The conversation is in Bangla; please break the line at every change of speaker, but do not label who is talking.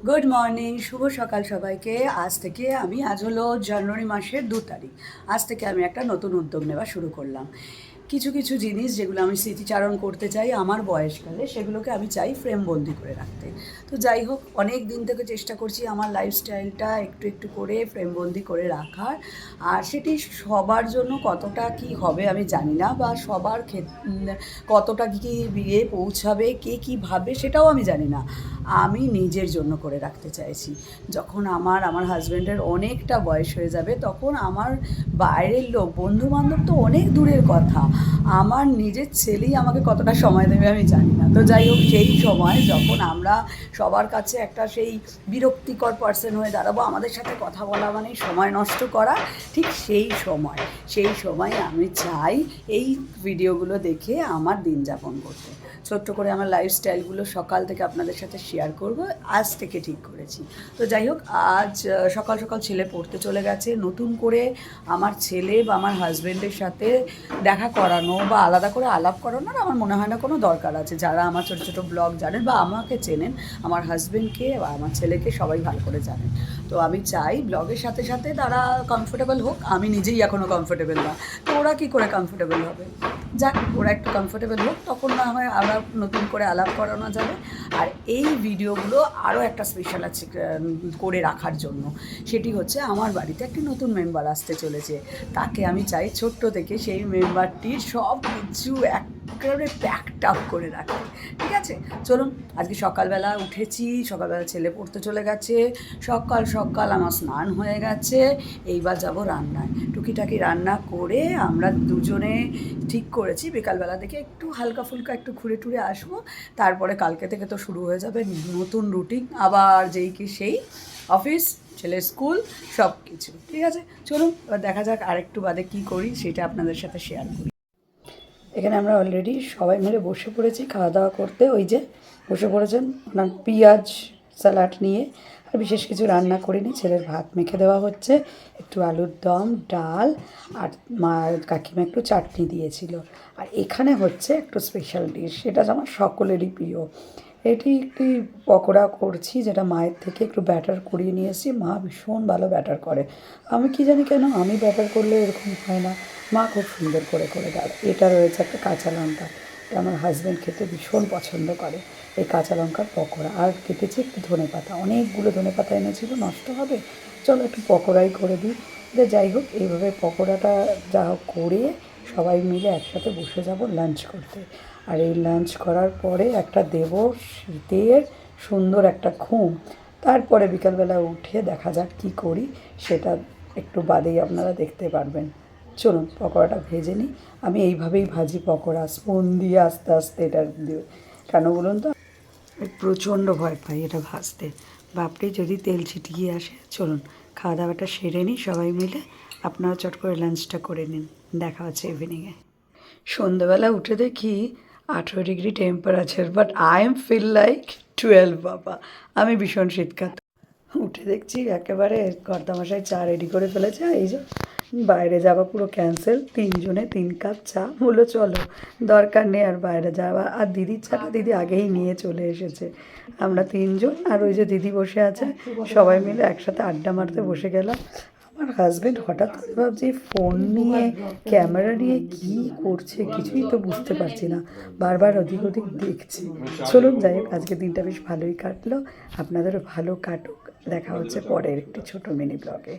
গুড মর্নিং, শুভ সকাল সবাইকে। আজ হলো জানুয়ারি মাসের 2 তারিখ। আজ থেকে আমি একটা নতুন উদ্যোগ নেওয়া শুরু করলাম। কিছু কিছু জিনিস যেগুলো আমি স্মৃতিচারণ করতে চাই আমার বয়সকালে, সেগুলোকে আমি চাই ফ্রেমবন্দি করে রাখতে। তো যাই হোক, অনেক দিন থেকে চেষ্টা করছি আমার লাইফস্টাইলটা একটু একটু করে ফ্রেমবন্দি করে রাখার। আর সেটি সবার জন্য কতটা কি হবে আমি জানি না, বা সবার কতটা কি বিয়ে পৌঁছাবে, কে কী ভাববে সেটাও আমি জানি না। আমি নিজের জন্য করে রাখতে চাইছি। যখন আমার হাজব্যান্ডের অনেকটা বয়স হয়ে যাবে, তখন আমার বাইরের লোক, বন্ধুবান্ধব তো অনেক দূরের কথা, আমার নিজের ছেলেই আমাকে কতটা সময় দেবে আমি জানি না। তো যাই হোক, সেই সময় যখন আমরা সবার কাছে একটা সেই বিরক্তিকর পার্সন হয়ে দাঁড়াবো, আমাদের সাথে কথা বলা মানেই সময় নষ্ট করা, ঠিক সেই সময় আমি চাই এই ভিডিওগুলো দেখে আমার দিন যাপন করতে। ছোট্ট করে আমার লাইফস্টাইলগুলো সকাল থেকে আপনাদের সাথে শেয়ার করব, আজ থেকে ঠিক করেছি। তো যাই হোক, আজ সকাল সকাল ছেলে পড়তে চলে গেছে। নতুন করে আমার ছেলে বা আমার হাজব্যান্ডের সাথে দেখা করানো বা আলাদা করে আলাপ করানোর আমার মনে হয় না কোনো দরকার আছে। যারা আমার ছোটো ছোটো ব্লগ জানেন বা আমাকে চেনেন, আমার হাজব্যান্ডকে বা আমার ছেলেকে সবাই ভালো করে জানেন। তো আমি চাই ব্লগের সাথে সাথে তারা কমফোর্টেবল হোক। আমি নিজেই এখনও কমফোর্টেবল না, তো ওরা কী করে কমফোর্টেবল হবে? যাক, ওরা একটু কমফোর্টেবল হোক, তখন না হয় আমরা নতুন করে আলাপ করানো যাবে। আর এই ভিডিওগুলো আরও একটা স্পেশাল আছে করে রাখার জন্য। সেটি হচ্ছে, আমার বাড়িতে একটি নতুন মেম্বার আসতে চলেছে। তাকে আমি চাই ছোট্ট থেকে সেই মেম্বারটির সব কিছু একেবারে প্যাকড আপ করে রাখতে। ঠিক আছে, চলুন। আজকে সকালবেলা উঠেছি, সকালবেলা ছেলে পড়তে চলে গেছে, সকাল সকাল আমার স্নান হয়ে গেছে। এইবার যাব রান্নায়। টুকিটাকি রান্না করে আমরা দুজনে ঠিক করেছি বিকালবেলা থেকে একটু হালকা ফুলকা একটু ঘুরে টুরে আসবো। তারপরে কালকে থেকে তো শুরু হয়ে যাবে নতুন রুটিন, আবার যেই কি সেই অফিস, ছেলের স্কুল, সব কিছু। ঠিক আছে, চলুন এবার দেখা যাক আরেকটু বাদে কী করি, সেটা আপনাদের সাথে শেয়ার করি। এখানে আমরা অলরেডি সবাই মিলে বসে পড়েছি খাওয়া দাওয়া করতে। ওই যে বসে পড়েছেন ওনার পেঁয়াজ স্যালাড নিয়ে। আর বিশেষ কিছু রান্না করিনি, ছেলের ভাত মেখে দেওয়া হচ্ছে, একটু আলুর দম, ডাল, আর মা কাকিমা একটু চাটনি দিয়েছিল। আর এখানে হচ্ছে একটু স্পেশাল ডিশ, সেটা আমার সকলেরই প্রিয়। এটি একটি পকোড়া করছি, যেটা মায়ের থেকে একটু ব্যাটার করিয়ে নিয়ে এসেছি। মা ভীষণ ভালো ব্যাটার করে। আমি কি জানি কেন আমি ব্যাটার করলে এরকম হয় না, মা খুব সুন্দর করে দেয়। এটা রয়েছে একটা কাঁচা লঙ্কা, এটা আমার হাজব্যান্ড খেতে ভীষণ পছন্দ করে। এই কাঁচা লঙ্কার পকোড়া, আর কেটেছি একটু ধনেপাতা, অনেকগুলো ধনেপাতা এনেছিল, নষ্ট হবে, চলো একটু পকোড়াই করে দিই। যাই হোক, এইভাবে পকোড়াটা যা হোক করে সবাই মিলে একসাথে বসে যাব লাঞ্চ করতে। আর এই লাঞ্চ করার পরে একটা দেব শীতের সুন্দর একটা ঘুম। তারপরে বিকালবেলা উঠে দেখা যাক কী করি, সেটা একটু বাদেই আপনারা দেখতে পারবেন। চলুন পকোড়াটা ভেজে নিই। আমি এইভাবেই ভাজি পকোড়া, স্পুন দিয়ে আস্তে আস্তে এটা দিয়ে। কেন বলুন তো, প্রচণ্ড ভয় পাই এটা ভাজতে, বাপরে যদি তেল ছিটিয়ে আসে। চলুন খাওয়া দাওয়াটা সেরে নিই সবাই মিলে, আপনারা চট করে লাঞ্চটা করে নিন। দেখা হচ্ছে ইভিনিংয়ে। সন্ধ্যাবেলা উঠে দেখি 18 degree temperature, but I am feel like 12 বাবা। আমি ভীষণ শীতকাল। উঠে দেখছি একেবারে কর্তামশাই চা রেডি করে ফেলেছে। এই যে বাইরে যাওয়া পুরো ক্যান্সেল, 3 জনে 3 কাপ চা। বললো চলো, দরকার নেই আর বাইরে যাওয়া। আর দিদির চাটা দিদি আগেই নিয়ে চলে এসেছে। আমরা 3জন, আর ওই যে দিদি বসে আছে, সবাই মিলে একসাথে আড্ডা মারতে বসে গেলাম। আমার হাজব্যান্ড হঠাৎ করে ভাবছি ফোন নিয়ে, ক্যামেরা নিয়ে কী করছে কিছুই তো বুঝতে পারছি না, বারবার ওদিক ওদিক দেখছি। চলুন যাই হোক, আজকে দিনটা বেশ ভালোই কাটলো, আপনাদেরও ভালো কাটুক। দেখা হচ্ছে পরের একটি ছোটো মিনি ব্লগে।